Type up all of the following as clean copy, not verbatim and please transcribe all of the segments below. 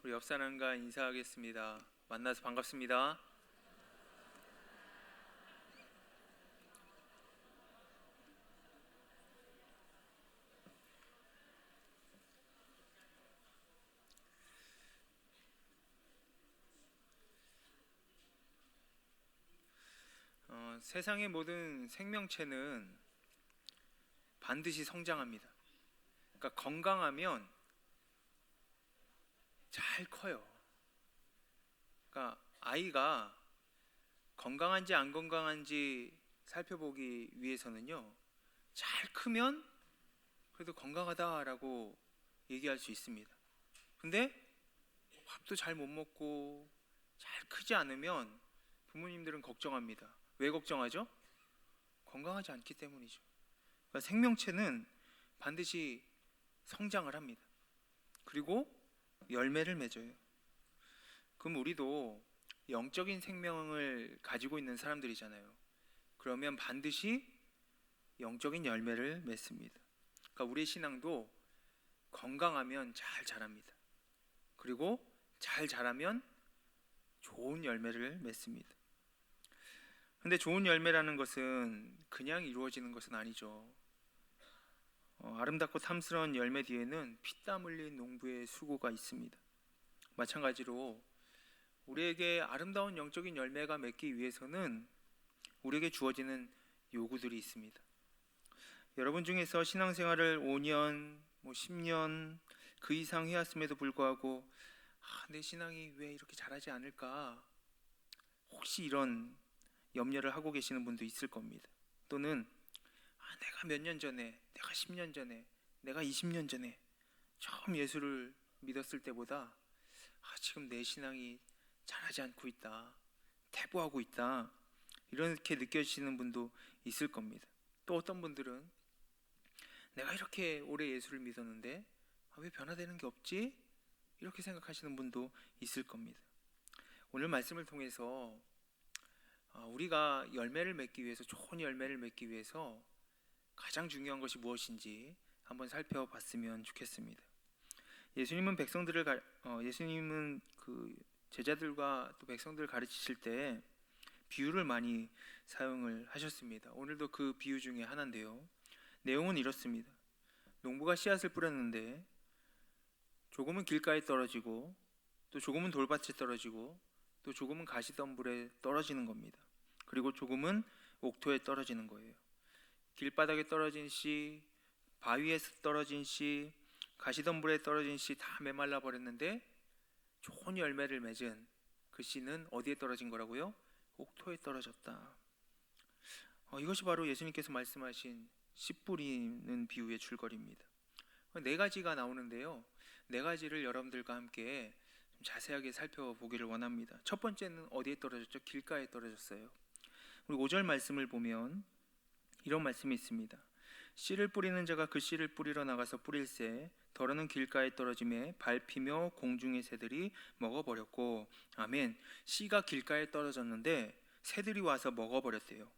우리 옆 사람과 인사하겠습니다. 만나서 반갑습니다. 세상의 모든 생명체는 반드시 성장합니다. 그러니까 건강하면 잘 커요. 그러니까 아이가 건강한지 안 건강한지 살펴보기 위해서는요, 잘 크면 그래도 건강하다라고 얘기할 수 있습니다. 근데 밥도 잘 못 먹고 잘 크지 않으면 부모님들은 걱정합니다. 왜 걱정하죠? 건강하지 않기 때문이죠. 그러니까 생명체는 반드시 성장을 합니다. 그리고 열매를 맺어요. 그럼 우리도 영적인 생명을 가지고 있는 사람들이잖아요. 그러면 반드시 영적인 열매를 맺습니다. 그러니까 우리의 신앙도 건강하면 잘 자랍니다. 그리고 잘 자라면 좋은 열매를 맺습니다. 근데 좋은 열매라는 것은 그냥 이루어지는 것은 아니죠. 아름답고 탐스러운 열매 뒤에는 피땀 흘린 농부의 수고가 있습니다. 마찬가지로 우리에게 아름다운 영적인 열매가 맺기 위해서는 우리에게 주어지는 요구들이 있습니다. 여러분 중에서 신앙생활을 5년, 10년 그 이상 해왔음에도 불구하고 내 신앙이 왜 이렇게 자라지 않을까? 혹시 이런 염려를 하고 계시는 분도 있을 겁니다. 또는 내가 몇 년 전에, 내가 10년 전에, 내가 20년 전에 처음 예수를 믿었을 때보다 지금 내 신앙이 자라지 않고 있다, 퇴보하고 있다, 이렇게 느껴지시는 분도 있을 겁니다. 또 어떤 분들은 내가 이렇게 오래 예수를 믿었는데 왜 변화되는 게 없지? 이렇게 생각하시는 분도 있을 겁니다. 오늘 말씀을 통해서 우리가 열매를 맺기 위해서, 좋은 열매를 맺기 위해서 가장 중요한 것이 무엇인지 한번 살펴봤으면 좋겠습니다. 예수님은 그 제자들과 또 백성들을 가르치실 때 비유를 많이 사용을 하셨습니다. 오늘도 그 비유 중에 하나인데요. 내용은 이렇습니다. 농부가 씨앗을 뿌렸는데 조금은 길가에 떨어지고 또 조금은 돌밭에 떨어지고 또 조금은 가시덤불에 떨어지는 겁니다. 그리고 조금은 옥토에 떨어지는 거예요. 길바닥에 떨어진 씨, 바위에 떨어진 씨, 가시덤불에 떨어진 씨 다 메말라 버렸는데 좋은 열매를 맺은 그 씨는 어디에 떨어진 거라고요? 옥토에 떨어졌다. 이것이 바로 예수님께서 말씀하신 씨 뿌리는 비유의 줄거리입니다. 네 가지가 나오는데요. 네 가지를 여러분들과 함께 좀 자세하게 살펴보기를 원합니다. 첫 번째는 어디에 떨어졌죠? 길가에 떨어졌어요. 우리 5절 말씀을 보면 이런 말씀이 있습니다. 씨를 뿌리는 자가 그 씨를 뿌리러 나가서 뿌릴새 더러는 길가에 떨어짐에 밟히며 공중의 새들이 먹어버렸고. 아멘. 씨가 길가에 떨어졌는데 새들이 와서 먹어버렸대요.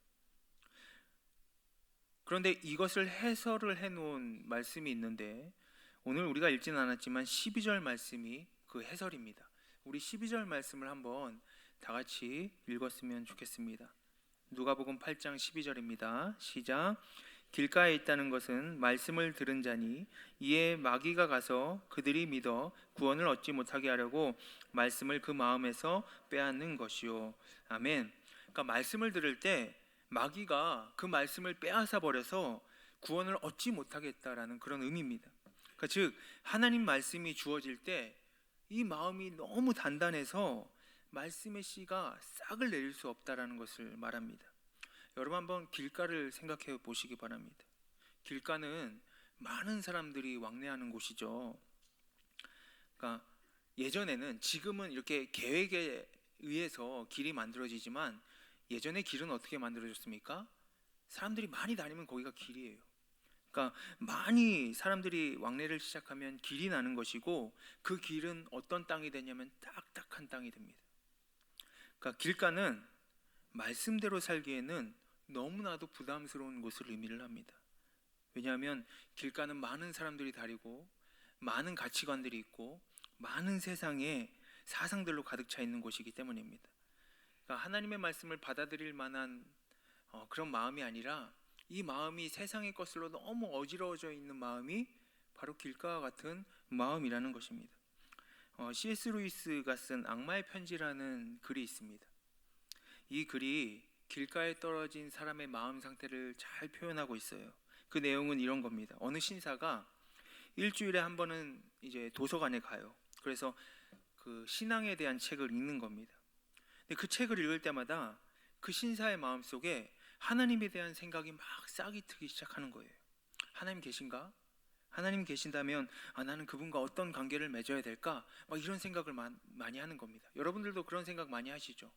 그런데 이것을 해설을 해놓은 말씀이 있는데 오늘 우리가 읽지는 않았지만 12절 말씀이 그 해설입니다. 우리 12절 말씀을 한번 다 같이 읽었으면 좋겠습니다. 누가복음 8장 12절입니다. 시작. 길가에 있다는 것은 말씀을 들은 자니 이에 마귀가 가서 그들이 믿어 구원을 얻지 못하게 하려고 말씀을 그 마음에서 빼앗는 것이요. 아멘. 그러니까 말씀을 들을 때 마귀가 그 말씀을 빼앗아 버려서 구원을 얻지 못하게 했다라는 그런 의미입니다. 그러니까 즉 하나님 말씀이 주어질 때 이 마음이 너무 단단해서 말씀의 씨가 싹을 내릴 수 없다라는 것을 말합니다. 여러분 한번 길가를 생각해 보시기 바랍니다. 길가는 많은 사람들이 왕래하는 곳이죠. 그러니까 예전에는, 지금은 이렇게 계획에 의해서 길이 만들어지지만 예전에 길은 어떻게 만들어졌습니까? 사람들이 많이 다니면 거기가 길이에요. 그러니까 많이 사람들이 왕래를 시작하면 길이 나는 것이고 그 길은 어떤 땅이 되냐면 딱딱한 땅이 됩니다. 그러니까 길가는 말씀대로 살기에는 너무나도 부담스러운 곳을 의미를 합니다. 왜냐하면 길가는 많은 사람들이 다니고 많은 가치관들이 있고 많은 세상에 사상들로 가득 차 있는 곳이기 때문입니다. 그러니까 하나님의 말씀을 받아들일 만한 그런 마음이 아니라 이 마음이 세상의 것으로 너무 어지러워져 있는 마음이 바로 길가와 같은 마음이라는 것입니다. C.S. 루이스가 쓴 악마의 편지라는 글이 있습니다. 이 글이 길가에 떨어진 사람의 마음 상태를 잘 표현하고 있어요. 그 내용은 이런 겁니다. 어느 신사가 일주일에 한 번은 이제 도서관에 가요. 그래서 그 신앙에 대한 책을 읽는 겁니다. 근데 그 책을 읽을 때마다 그 신사의 마음속에 하나님에 대한 생각이 막 싹이 트기 시작하는 거예요. 하나님 계신가? 하나님 계신다면 나는 그분과 어떤 관계를 맺어야 될까? 막 이런 생각을 많이 하는 겁니다. 여러분들도 그런 생각 많이 하시죠?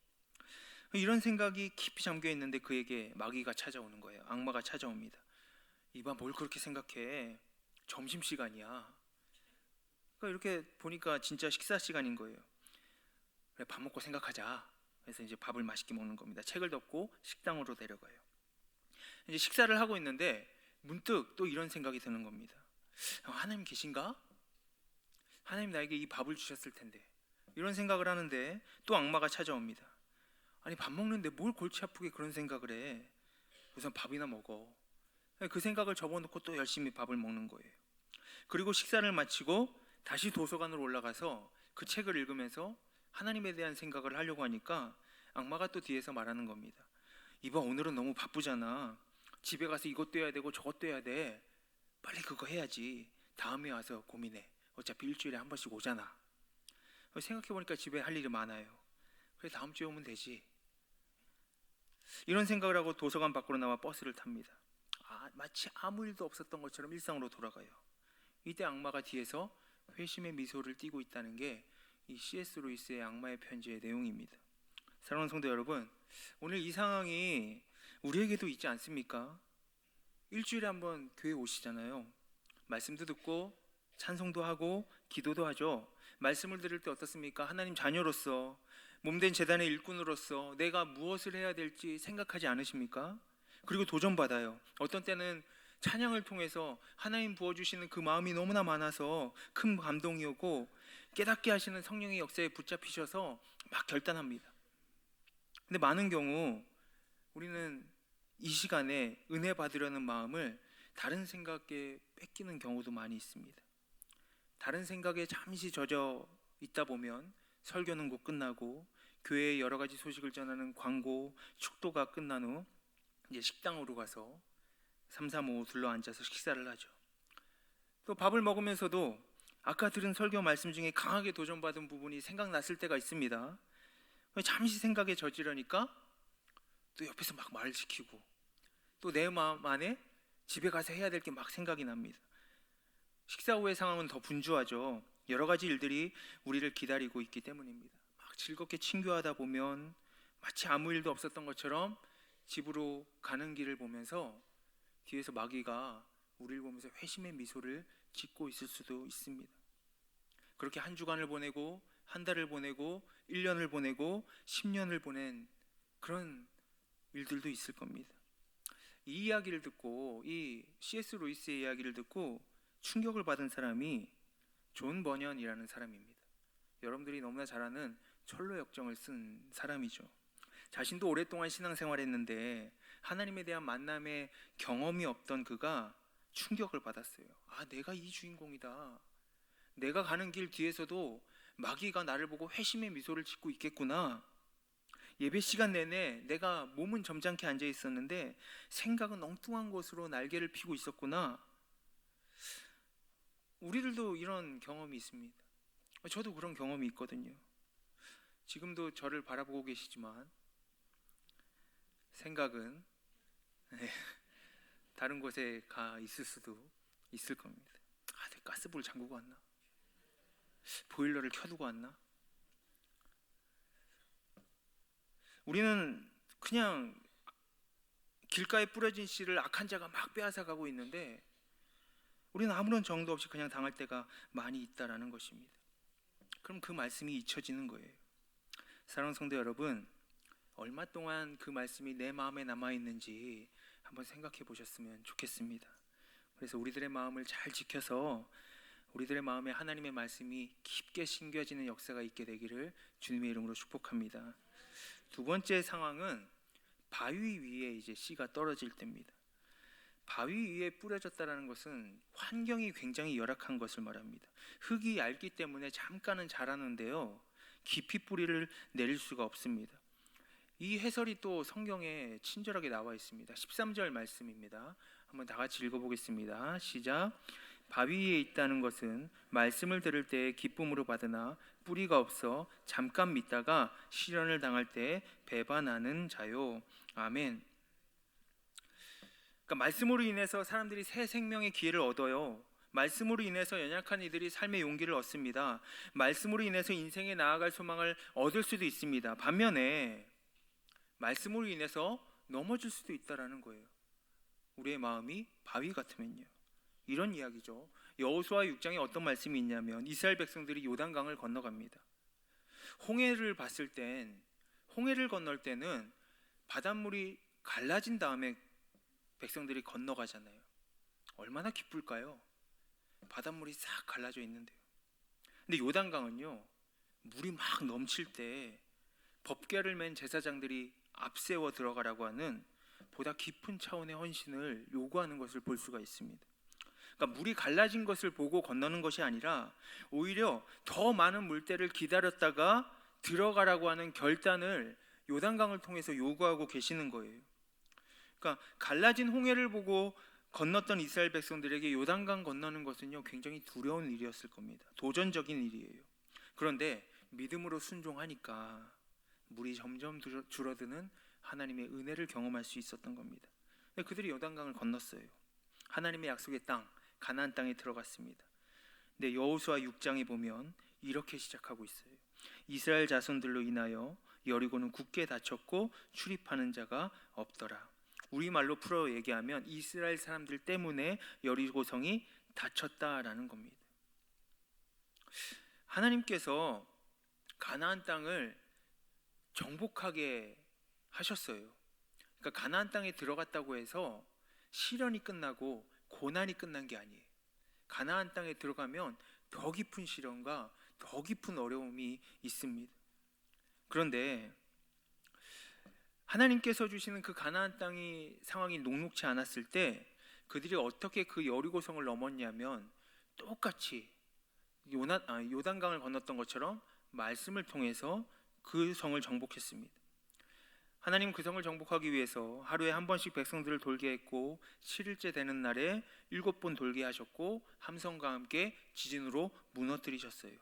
이런 생각이 깊이 잠겨 있는데 그에게 마귀가 찾아오는 거예요. 악마가 찾아옵니다. 이봐, 뭘 그렇게 생각해? 점심시간이야. 그러니까 이렇게 보니까 진짜 식사 시간인 거예요. 그래, 밥 먹고 생각하자. 그래서 이제 밥을 맛있게 먹는 겁니다. 책을 덮고 식당으로 데려가요. 이제 식사를 하고 있는데 문득 또 이런 생각이 드는 겁니다. 하나님 계신가? 하나님 나에게 이 밥을 주셨을 텐데. 이런 생각을 하는데 또 악마가 찾아옵니다. 아니, 밥 먹는데 뭘 골치 아프게 그런 생각을 해. 우선 밥이나 먹어. 그 생각을 접어놓고 또 열심히 밥을 먹는 거예요. 그리고 식사를 마치고 다시 도서관으로 올라가서 그 책을 읽으면서 하나님에 대한 생각을 하려고 하니까 악마가 또 뒤에서 말하는 겁니다. 이봐, 오늘은 너무 바쁘잖아. 집에 가서 이것도 해야 되고 저것도 해야 돼. 빨리 그거 해야지. 다음에 와서 고민해. 어차피 일주일에 한 번씩 오잖아. 생각해보니까 집에 할 일이 많아요. 그래, 다음 주에 오면 되지. 이런 생각을 하고 도서관 밖으로 나와 버스를 탑니다. 마치 아무 일도 없었던 것처럼 일상으로 돌아가요. 이때 악마가 뒤에서 회심의 미소를 띠고 있다는 게 이 C.S. 루이스의 악마의 편지의 내용입니다. 사랑하는 성도 여러분, 오늘 이 상황이 우리에게도 있지 않습니까? 일주일에 한번 교회 오시잖아요. 말씀도 듣고 찬송도 하고 기도도 하죠. 말씀을 들을 때 어떻습니까? 하나님 자녀로서, 몸된 제단의 일꾼으로서 내가 무엇을 해야 될지 생각하지 않으십니까? 그리고 도전받아요. 어떤 때는 찬양을 통해서 하나님 부어주시는 그 마음이 너무나 많아서 큰 감동이 오고 깨닫게 하시는 성령의 역사에 붙잡히셔서 막 결단합니다. 근데 많은 경우 우리는 이 시간에 은혜 받으려는 마음을 다른 생각에 뺏기는 경우도 많이 있습니다. 다른 생각에 잠시 젖어 있다 보면 설교는 곧 끝나고 교회의 여러 가지 소식을 전하는 광고, 축도가 끝난 후 이제 식당으로 가서 3, 4, 5 둘러 앉아서 식사를 하죠. 또 밥을 먹으면서도 아까 들은 설교 말씀 중에 강하게 도전받은 부분이 생각났을 때가 있습니다. 잠시 생각에 젖으려니까 또 옆에서 막 말을 시키고 또 내 마음 안에 집에 가서 해야 될 게 막 생각이 납니다. 식사 후의 상황은 더 분주하죠. 여러 가지 일들이 우리를 기다리고 있기 때문입니다. 막 즐겁게 친교하다 보면 마치 아무 일도 없었던 것처럼 집으로 가는 길을 보면서 뒤에서 마귀가 우리를 보면서 회심의 미소를 짓고 있을 수도 있습니다. 그렇게 한 주간을 보내고 한 달을 보내고 1년을 보내고 10년을 보낸 그런 일들도 있을 겁니다. 이 이야기를 듣고, 이 C.S. 루이스의 이야기를 듣고 충격을 받은 사람이 존 버년이라는 사람입니다. 여러분들이 너무나 잘 아는 철로 역정을 쓴 사람이죠. 자신도 오랫동안 신앙생활했는데 하나님에 대한 만남의 경험이 없던 그가 충격을 받았어요. 내가 이 주인공이다. 내가 가는 길 뒤에서도 마귀가 나를 보고 회심의 미소를 짓고 있겠구나. 예배 시간 내내 내가 몸은 점잖게 앉아 있었는데 생각은 엉뚱한 곳으로 날개를 피고 있었구나. 우리들도 이런 경험이 있습니다. 저도 그런 경험이 있거든요. 지금도 저를 바라보고 계시지만 생각은 다른 곳에 가 있을 수도 있을 겁니다. 내가 가스불 잠그고 왔나? 보일러를 켜두고 왔나? 우리는 그냥 길가에 뿌려진 씨를 악한 자가 막 빼앗아가고 있는데 우리는 아무런 정도 없이 그냥 당할 때가 많이 있다라는 것입니다. 그럼 그 말씀이 잊혀지는 거예요. 사랑하는 성도 여러분, 얼마 동안 그 말씀이 내 마음에 남아있는지 한번 생각해 보셨으면 좋겠습니다. 그래서 우리들의 마음을 잘 지켜서 우리들의 마음에 하나님의 말씀이 깊게 심겨지는 역사가 있게 되기를 주님의 이름으로 축복합니다. 두 번째 상황은 바위 위에 이제 씨가 떨어질 때입니다. 바위 위에 뿌려졌다는 것은 환경이 굉장히 열악한 것을 말합니다. 흙이 얇기 때문에 잠깐은 자라는데요, 깊이 뿌리를 내릴 수가 없습니다. 이 해설이 또 성경에 친절하게 나와 있습니다. 13절 말씀입니다. 한번 다 같이 읽어보겠습니다. 시작. 바위 위에 있다는 것은 말씀을 들을 때 기쁨으로 받으나 뿌리가 없어 잠깐 믿다가 시련을 당할 때 배반하는 자요. 아멘. 그러니까 말씀으로 인해서 사람들이 새 생명의 기회를 얻어요. 말씀으로 인해서 연약한 이들이 삶의 용기를 얻습니다. 말씀으로 인해서 인생에 나아갈 소망을 얻을 수도 있습니다. 반면에 말씀으로 인해서 넘어질 수도 있다라는 거예요. 우리의 마음이 바위 같으면요. 이런 이야기죠. 여호수아 6장에 어떤 말씀이 있냐면 이스라엘 백성들이 요단강을 건너갑니다. 홍해를 건널 때는 바닷물이 갈라진 다음에 백성들이 건너가잖아요. 얼마나 기쁠까요? 바닷물이 싹 갈라져 있는데요. 근데 요단강은요, 물이 막 넘칠 때 법궤를 맨 제사장들이 앞세워 들어가라고 하는 보다 깊은 차원의 헌신을 요구하는 것을 볼 수가 있습니다. 그러니까 물이 갈라진 것을 보고 건너는 것이 아니라 오히려 더 많은 물때를 기다렸다가 들어가라고 하는 결단을 요단강을 통해서 요구하고 계시는 거예요. 그러니까 갈라진 홍해를 보고 건넜던 이스라엘 백성들에게 요단강 건너는 것은요, 굉장히 두려운 일이었을 겁니다. 도전적인 일이에요. 그런데 믿음으로 순종하니까 물이 점점 줄어드는 하나님의 은혜를 경험할 수 있었던 겁니다. 그들이 요단강을 건넜어요. 하나님의 약속의 땅, 가나안 땅에 들어갔습니다. 근데 여호수아 6장에 보면 이렇게 시작하고 있어요. 이스라엘 자손들로 인하여 여리고는 굳게 닫혔고 출입하는 자가 없더라. 우리말로 풀어 얘기하면 이스라엘 사람들 때문에 여리고성이 닫혔다라는 겁니다. 하나님께서 가나안 땅을 정복하게 하셨어요. 그러니까 가나안 땅에 들어갔다고 해서 시련이 끝나고 고난이 끝난 게 아니에요. 가나안 땅에 들어가면 더 깊은 시련과 더 깊은 어려움이 있습니다. 그런데 하나님께서 주시는 그 가나안 땅이 상황이 녹록지 않았을 때 그들이 어떻게 그 여리고성을 넘었냐면 똑같이 요단강을 건넜던 것처럼 말씀을 통해서 그 성을 정복했습니다. 하나님 그 성을 정복하기 위해서 하루에 한 번씩 백성들을 돌게 했고 7일째 되는 날에 7번 돌게 하셨고 함성과 함께 지진으로 무너뜨리셨어요.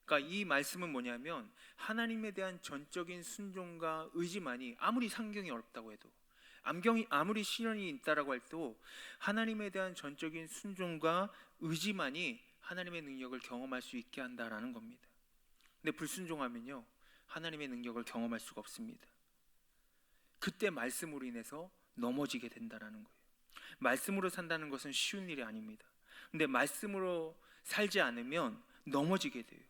그러니까 이 말씀은 뭐냐면 하나님에 대한 전적인 순종과 의지만이, 아무리 상경이 어렵다고 해도, 아무리 시련이 있다라고 해도 하나님에 대한 전적인 순종과 의지만이 하나님의 능력을 경험할 수 있게 한다라는 겁니다. 근데 불순종하면요, 하나님의 능력을 경험할 수가 없습니다. 그때 말씀으로 인해서 넘어지게 된다라는 거예요. 말씀으로 산다는 것은 쉬운 일이 아닙니다. 근데 말씀으로 살지 않으면 넘어지게 돼요.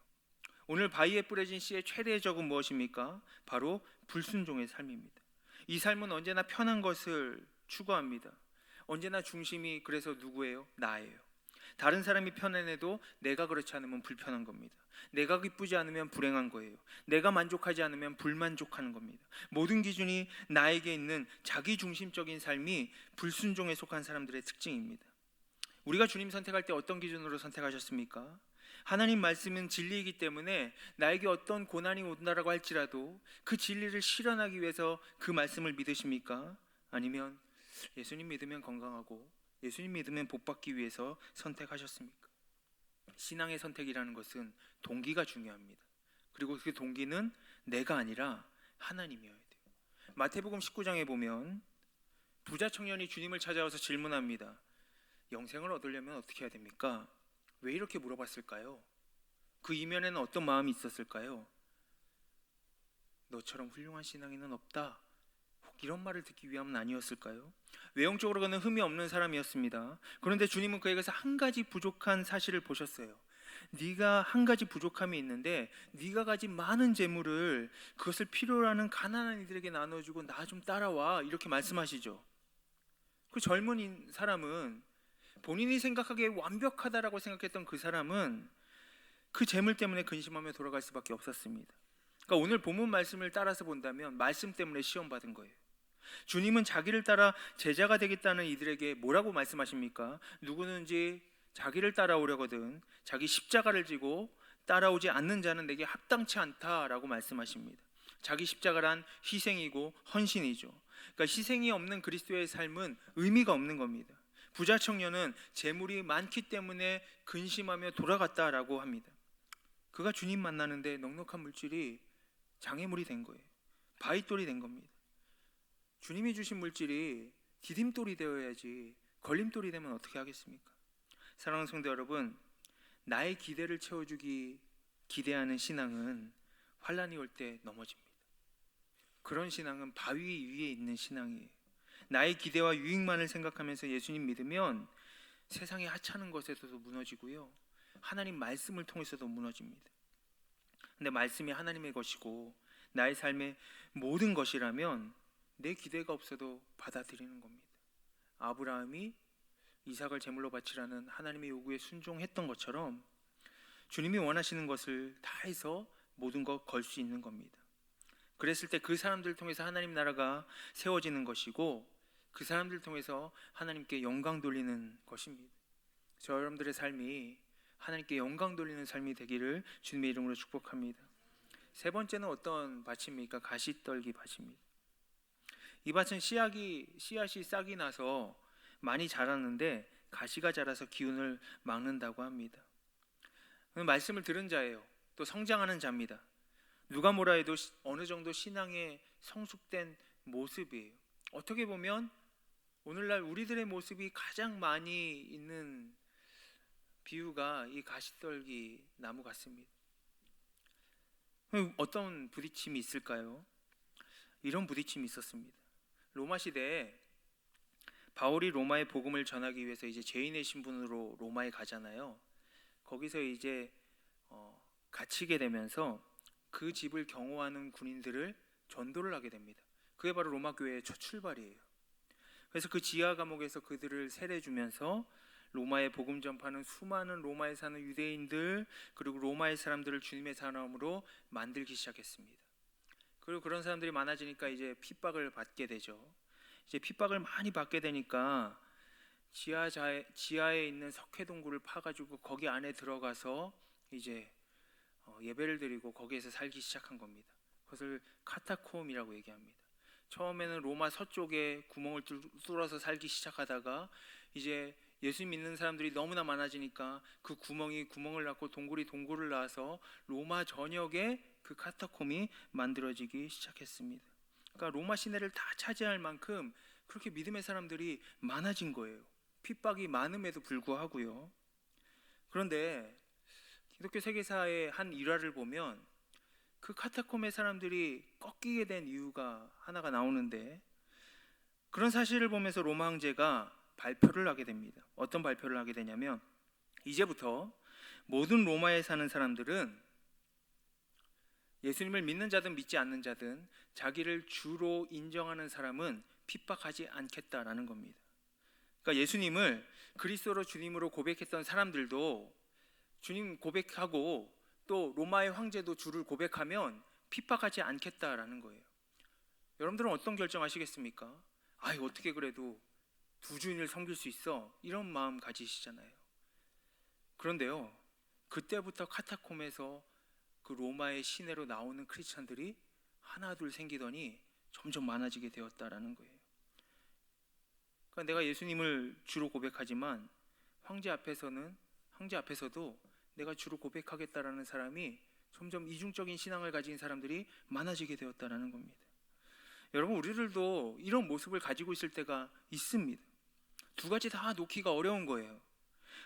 오늘 바위에 뿌려진 씨의 최대의 적은 무엇입니까? 바로 불순종의 삶입니다. 이 삶은 언제나 편한 것을 추구합니다. 언제나 중심이 그래서 누구예요? 나예요. 다른 사람이 편안해도 내가 그렇지 않으면 불편한 겁니다. 내가 기쁘지 않으면 불행한 거예요. 내가 만족하지 않으면 불만족하는 겁니다. 모든 기준이 나에게 있는 자기중심적인 삶이 불순종에 속한 사람들의 특징입니다. 우리가 주님 선택할 때 어떤 기준으로 선택하셨습니까? 하나님 말씀은 진리이기 때문에 나에게 어떤 고난이 온다라고 할지라도 그 진리를 실현하기 위해서 그 말씀을 믿으십니까? 아니면 예수님 믿으면 건강하고 예수님 믿으면 복받기 위해서 선택하셨습니까? 신앙의 선택이라는 것은 동기가 중요합니다. 그리고 그 동기는 내가 아니라 하나님이어야 돼요. 마태복음 19장에 보면 부자 청년이 주님을 찾아와서 질문합니다. 영생을 얻으려면 어떻게 해야 됩니까? 왜 이렇게 물어봤을까요? 그 이면에는 어떤 마음이 있었을까요? 너처럼 훌륭한 신앙인은 없다, 혹 이런 말을 듣기 위함은 아니었을까요? 외형적으로는 흠이 없는 사람이었습니다. 그런데 주님은 그에게서 한 가지 부족한 사실을 보셨어요. 네가 한 가지 부족함이 있는데 네가 가진 많은 재물을 그것을 필요로 하는 가난한 이들에게 나눠주고 나 좀 따라와, 이렇게 말씀하시죠. 그 젊은 사람은 본인이 생각하기에 완벽하다라고 생각했던 그 사람은 그 재물 때문에 근심하며 돌아갈 수밖에 없었습니다. 그러니까 오늘 본문 말씀을 따라서 본다면 말씀 때문에 시험 받은 거예요. 주님은 자기를 따라 제자가 되겠다는 이들에게 뭐라고 말씀하십니까? 누구든지 자기를 따라오려거든 자기 십자가를 지고 따라오지 않는 자는 내게 합당치 않다라고 말씀하십니다. 자기 십자가란 희생이고 헌신이죠. 그러니까 희생이 없는 그리스도의 삶은 의미가 없는 겁니다. 부자 청년은 재물이 많기 때문에 근심하며 돌아갔다라고 합니다. 그가 주님 만나는데 넉넉한 물질이 장애물이 된 거예요. 바위돌이 된 겁니다. 주님이 주신 물질이 디딤돌이 되어야지 걸림돌이 되면 어떻게 하겠습니까? 사랑하는 성도 여러분, 나의 기대를 채워주기 기대하는 신앙은 환난이 올 때 넘어집니다. 그런 신앙은 바위 위에 있는 신앙이에요. 나의 기대와 유익만을 생각하면서 예수님 믿으면 세상의 하찮은 것에서도 무너지고요, 하나님 말씀을 통해서도 무너집니다. 근데 말씀이 하나님의 것이고 나의 삶의 모든 것이라면 내 기대가 없어도 받아들이는 겁니다. 아브라함이 이삭을 제물로 바치라는 하나님의 요구에 순종했던 것처럼 주님이 원하시는 것을 다해서 모든 것 걸 수 있는 겁니다. 그랬을 때 그 사람들을 통해서 하나님 나라가 세워지는 것이고 그 사람들을 통해서 하나님께 영광 돌리는 것입니다. 저 여러분들의 삶이 하나님께 영광 돌리는 삶이 되기를 주님의 이름으로 축복합니다. 세 번째는 어떤 밭입니까? 가시떨기 밭입니다. 이 밭은 씨앗이 싹이 나서 많이 자랐는데 가시가 자라서 기운을 막는다고 합니다. 말씀을 들은 자예요. 또 성장하는 자입니다. 누가 뭐라 해도 어느 정도 신앙에 성숙된 모습이에요. 어떻게 보면 오늘날 우리들의 모습이 가장 많이 있는 비유가 이 가시떨기 나무 같습니다. 어떤 부딪힘이 있을까요? 이런 부딪힘이 있었습니다. 로마 시대에 바울이 로마의 복음을 전하기 위해서 이제 죄인의 신분으로 로마에 가잖아요. 거기서 이제 갇히게 되면서 그 집을 경호하는 군인들을 전도를 하게 됩니다. 그게 바로 로마 교회의 첫 출발이에요. 그래서 그 지하 감옥에서 그들을 세례주면서 로마의 복음 전파는 수많은 로마에 사는 유대인들 그리고 로마의 사람들을 주님의 사람으로 만들기 시작했습니다. 그리고 그런 사람들이 많아지니까 이제 핍박을 받게 되죠. 이제 핍박을 많이 받게 되니까 지하에 있는 석회동굴을 파가지고 거기 안에 들어가서 이제 예배를 드리고 거기에서 살기 시작한 겁니다. 그것을 카타콤이라고 얘기합니다. 처음에는 로마 서쪽에 구멍을 뚫어서 살기 시작하다가 이제 예수 믿는 사람들이 너무나 많아지니까 그 구멍을 낳고 동굴이 동굴을 낳아서 로마 전역에 그 카타콤이 만들어지기 시작했습니다. 그러니까 로마 시내를 다 차지할 만큼 그렇게 믿음의 사람들이 많아진 거예요. 핍박이 많음에도 불구하고요. 그런데 기독교 세계사의 한 일화를 보면 그 카타콤의 사람들이 꺾이게 된 이유가 하나가 나오는데, 그런 사실을 보면서 로마 황제가 발표를 하게 됩니다. 어떤 발표를 하게 되냐면, 이제부터 모든 로마에 사는 사람들은 예수님을 믿는 자든 믿지 않는 자든 자기를 주로 인정하는 사람은 핍박하지 않겠다라는 겁니다. 그러니까 예수님을 그리스도로 주님으로 고백했던 사람들도 주님 고백하고 또 로마의 황제도 주를 고백하면 핍박하지 않겠다라는 거예요. 여러분들은 어떤 결정하시겠습니까? 어떻게 그래도 두 주인을 섬길 수 있어? 이런 마음 가지시잖아요. 그런데요, 그때부터 카타콤에서 그 로마의 시내로 나오는 크리스찬들이 하나 둘 생기더니 점점 많아지게 되었다라는 거예요. 그러니까 내가 예수님을 주로 고백하지만 황제 앞에서도 내가 주로 고백하겠다라는 사람이 점점 이중적인 신앙을 가진 사람들이 많아지게 되었다라는 겁니다. 여러분, 우리들도 이런 모습을 가지고 있을 때가 있습니다. 두 가지 다 놓기가 어려운 거예요.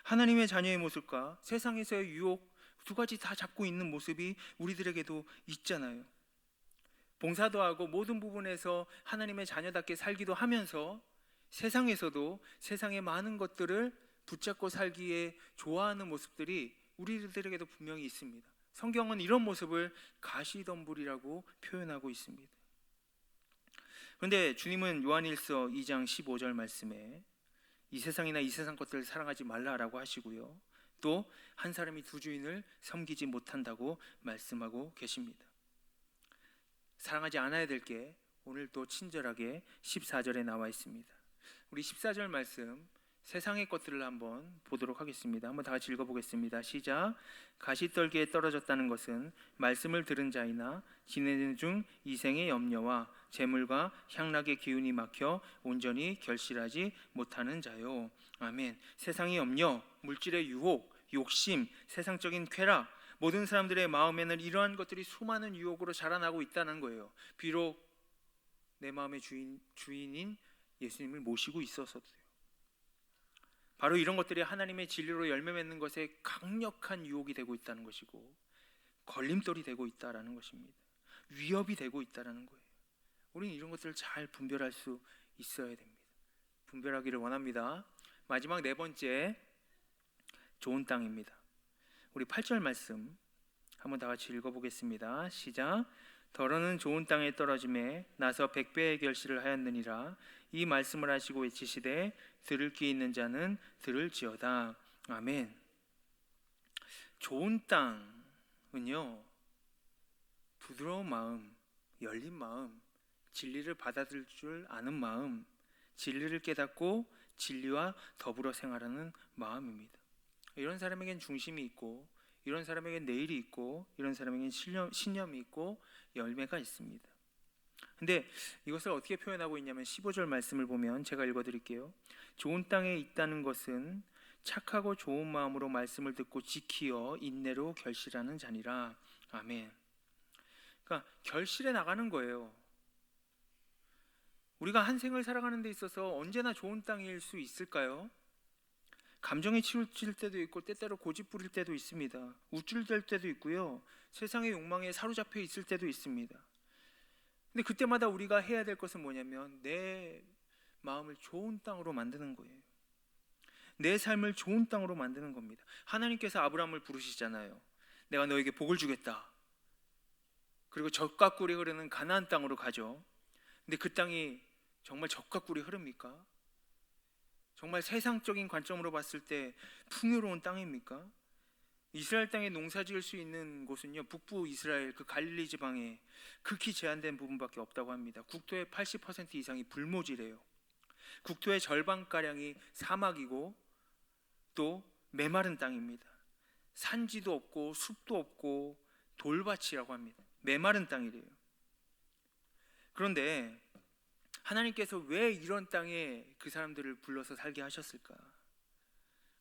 하나님의 자녀의 모습과 세상에서의 유혹, 두 가지 다 잡고 있는 모습이 우리들에게도 있잖아요. 봉사도 하고 모든 부분에서 하나님의 자녀답게 살기도 하면서 세상에서도 세상의 많은 것들을 붙잡고 살기에 좋아하는 모습들이 우리들에게도 분명히 있습니다. 성경은 이런 모습을 가시덤불이라고 표현하고 있습니다. 그런데 주님은 요한일서 2장 15절 말씀에 이 세상이나 이 세상 것들을 사랑하지 말라라고 하시고요. 또 한 사람이 두 주인을 섬기지 못한다고 말씀하고 계십니다. 사랑하지 않아야 될 게 오늘 또 친절하게 14절에 나와 있습니다. 우리 14절 말씀 세상의 것들을 한번 보도록 하겠습니다. 한번 다 같이 읽어보겠습니다. 시작. 가시떨기에 떨어졌다는 것은 말씀을 들은 자이나 지내는 중 이생의 염려와 재물과 향락의 기운이 막혀 온전히 결실하지 못하는 자요. 아멘. 세상의 염려, 물질의 유혹, 욕심, 세상적인 쾌락, 모든 사람들의 마음에는 이러한 것들이 수많은 유혹으로 자라나고 있다는 거예요. 비록 내 마음의 주인인 예수님을 모시고 있어서도요. 바로 이런 것들이 하나님의 진리로 열매 맺는 것에 강력한 유혹이 되고 있다는 것이고 걸림돌이 되고 있다는 것입니다. 위협이 되고 있다는 거예요. 우리는 이런 것들을 잘 분별할 수 있어야 됩니다. 분별하기를 원합니다. 마지막 네 번째, 좋은 땅입니다. 우리 8절 말씀 한번 다 같이 읽어보겠습니다. 시작. 더러는 좋은 땅에 떨어짐에 나서 100배의 결실을 하였느니라. 이 말씀을 하시고 외치시되 들을 귀 있는 자는 들을지어다. 아멘. 좋은 땅은요, 부드러운 마음, 열린 마음, 진리를 받아들일 줄 아는 마음, 진리를 깨닫고 진리와 더불어 생활하는 마음입니다. 이런 사람에겐 중심이 있고, 이런 사람에겐 내일이 있고, 이런 사람에겐 신념이 있고 열매가 있습니다. 근데 이것을 어떻게 표현하고 있냐면 15절 말씀을 보면 제가 읽어드릴게요. 좋은 땅에 있다는 것은 착하고 좋은 마음으로 말씀을 듣고 지키어 인내로 결실하는 자니라. 아멘. 그러니까 결실해 나가는 거예요. 우리가 한 생을 살아가는 데 있어서 언제나 좋은 땅일 수 있을까요? 감정에 치우칠 때도 있고 때때로 고집 부릴 때도 있습니다. 우쭐댈 때도 있고요. 세상의 욕망에 사로잡혀 있을 때도 있습니다. 근데 그때마다 우리가 해야 될 것은 뭐냐면 내 마음을 좋은 땅으로 만드는 거예요. 내 삶을 좋은 땅으로 만드는 겁니다. 하나님께서 아브라함을 부르시잖아요. 내가 너에게 복을 주겠다. 그리고 젖과 꿀이 흐르는 가나안 땅으로 가죠. 근데 그 땅이 정말 젖과 꿀이 흐릅니까? 정말 세상적인 관점으로 봤을 때 풍요로운 땅입니까? 이스라엘 땅에 농사 지을 수 있는 곳은요, 북부 이스라엘 그 갈릴리 지방에 극히 제한된 부분밖에 없다고 합니다. 국토의 80% 이상이 불모지래요. 국토의 절반가량이 사막이고 또 메마른 땅입니다. 산지도 없고 숲도 없고 돌밭이라고 합니다. 메마른 땅이래요. 그런데 하나님께서 왜 이런 땅에 그 사람들을 불러서 살게 하셨을까?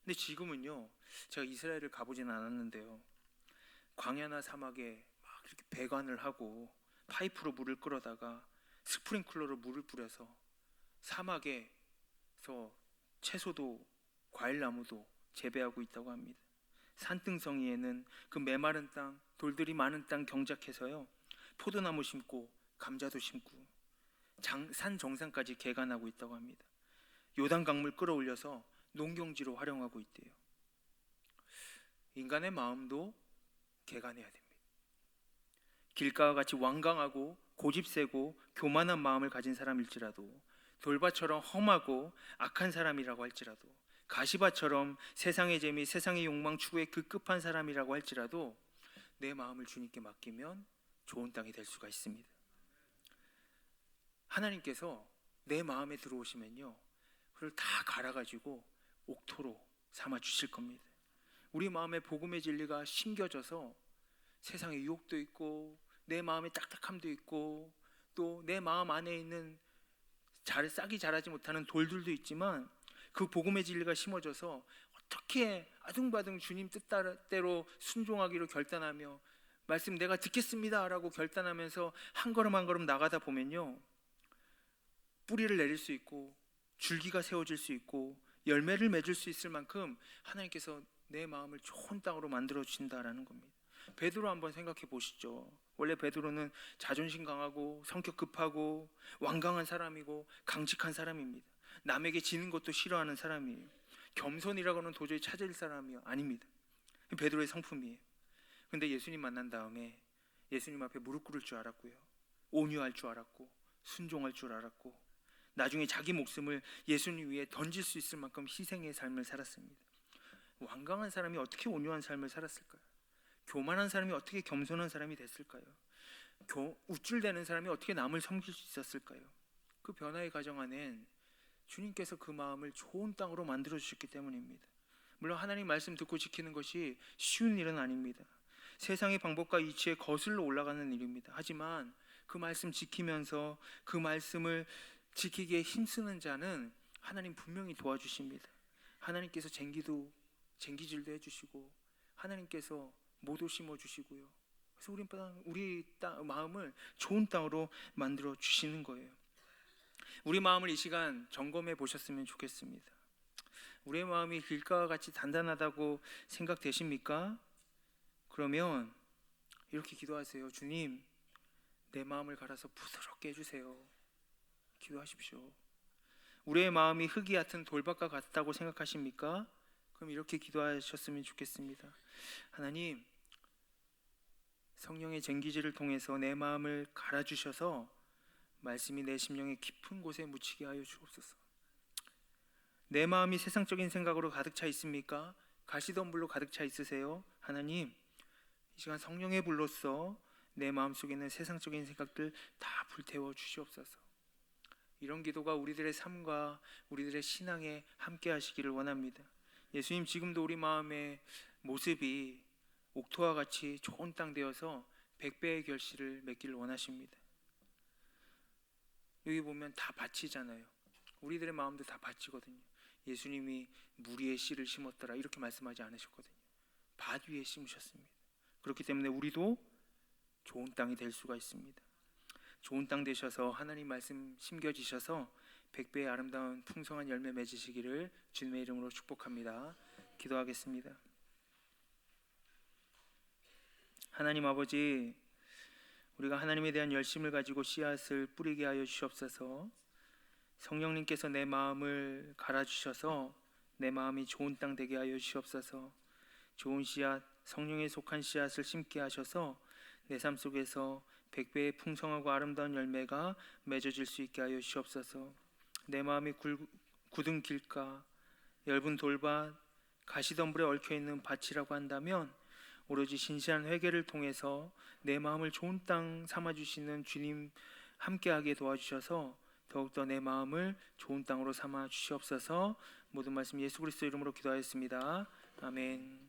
근데 지금은요, 제가 이스라엘을 가보지는 않았는데요, 광야나 사막에 막 이렇게 배관을 하고 파이프로 물을 끌어다가 스프링클러로 물을 뿌려서 사막에서 채소도 과일나무도 재배하고 있다고 합니다. 산등성이에는 그 메마른 땅, 돌들이 많은 땅 경작해서요, 포도나무 심고 감자도 심고 산 정상까지 개간하고 있다고 합니다. 요단 강물 끌어올려서 농경지로 활용하고 있대요. 인간의 마음도 개간해야 됩니다. 길가와 같이 완강하고 고집세고 교만한 마음을 가진 사람일지라도, 돌밭처럼 험하고 악한 사람이라고 할지라도, 가시밭처럼 세상의 재미, 세상의 욕망 추구에 급급한 사람이라고 할지라도 내 마음을 주님께 맡기면 좋은 땅이 될 수가 있습니다. 하나님께서 내 마음에 들어오시면요, 그걸 다 갈아가지고 옥토로 삼아 주실 겁니다. 우리 마음에 복음의 진리가 심겨져서 세상의 유혹도 있고 내 마음의 딱딱함도 있고 또 내 마음 안에 있는 싹이 자라지 못하는 돌들도 있지만 그 복음의 진리가 심어져서 어떻게 아둥바둥 주님 뜻대로 순종하기로 결단하며 말씀 내가 듣겠습니다 라고 결단하면서 한 걸음 한 걸음 나가다 보면요, 뿌리를 내릴 수 있고 줄기가 세워질 수 있고 열매를 맺을 수 있을 만큼 하나님께서 내 마음을 좋은 땅으로 만들어 주신다라는 겁니다. 베드로 한번 생각해 보시죠. 원래 베드로는 자존심 강하고 성격 급하고 완강한 사람이고 강직한 사람입니다. 남에게 지는 것도 싫어하는 사람이에요. 겸손이라고는 도저히 찾을 사람이 아닙니다. 베드로의 성품이에요. 근데 예수님 만난 다음에 예수님 앞에 무릎 꿇을 줄 알았고요, 온유할 줄 알았고 순종할 줄 알았고 나중에 자기 목숨을 예수님 위해 던질 수 있을 만큼 희생의 삶을 살았습니다. 완강한 사람이 어떻게 온유한 삶을 살았을까요? 교만한 사람이 어떻게 겸손한 사람이 됐을까요? 우쭐대는 사람이 어떻게 남을 섬길 수 있었을까요? 그 변화의 과정 안엔 주님께서 그 마음을 좋은 땅으로 만들어 주셨기 때문입니다. 물론 하나님 말씀 듣고 지키는 것이 쉬운 일은 아닙니다. 세상의 방법과 이치에 거슬러 올라가는 일입니다. 하지만 그 말씀 지키면서 그 말씀을 지키기에 힘쓰는 자는 하나님 분명히 도와주십니다. 하나님께서 쟁기질도 해주시고 하나님께서 모도 심어주시고요. 그래서 우리 마음을 좋은 땅으로 만들어 주시는 거예요. 우리 마음을 이 시간 점검해 보셨으면 좋겠습니다. 우리의 마음이 길가와 같이 단단하다고 생각되십니까? 그러면 이렇게 기도하세요. 주님, 내 마음을 갈아서 부드럽게 해주세요. 기도하십시오. 우리의 마음이 흙이 얕은 돌밭과 같다고 생각하십니까? 그럼 이렇게 기도하셨으면 좋겠습니다. 하나님, 성령의 쟁기질을 통해서 내 마음을 갈아주셔서 말씀이 내 심령의 깊은 곳에 묻히게 하여 주옵소서. 내 마음이 세상적인 생각으로 가득 차 있습니까? 가시덤불로 가득 차 있으세요? 하나님, 이 시간 성령의 불로써 내 마음속에 있는 세상적인 생각들 다 불태워 주시옵소서. 이런 기도가 우리들의 삶과 우리들의 신앙에 함께 하시기를 원합니다. 예수님, 지금도 우리 마음의 모습이 옥토와 같이 좋은 땅 되어서 100배의 결실을 맺기를 원하십니다. 여기 보면 다 밭이잖아요. 우리들의 마음도 다 밭이거든요. 예수님이 무리의 씨를 심었더라 이렇게 말씀하지 않으셨거든요. 밭 위에 심으셨습니다. 그렇기 때문에 우리도 좋은 땅이 될 수가 있습니다. 좋은 땅 되셔서 하나님 말씀 심겨지셔서 100배의 아름다운 풍성한 열매 맺으시기를 주님의 이름으로 축복합니다. 기도하겠습니다. 하나님 아버지, 우리가 하나님에 대한 열심을 가지고 씨앗을 뿌리게 하여 주시옵소서. 성령님께서 내 마음을 갈아주셔서 내 마음이 좋은 땅 되게 하여 주시옵소서. 좋은 씨앗, 성령에 속한 씨앗을 심게 하셔서 내 삶 속에서 100배의 풍성하고 아름다운 열매가 맺어질 수 있게 하여 주시옵소서. 내 마음이 굳은 길가, 엷은 돌밭, 가시덤불에 얽혀있는 밭이라고 한다면 오로지 신실한 회개를 통해서 내 마음을 좋은 땅 삼아주시는 주님 함께하게 도와주셔서 더욱더 내 마음을 좋은 땅으로 삼아 주시옵소서. 모든 말씀 예수 그리스도 이름으로 기도하였습니다. 아멘.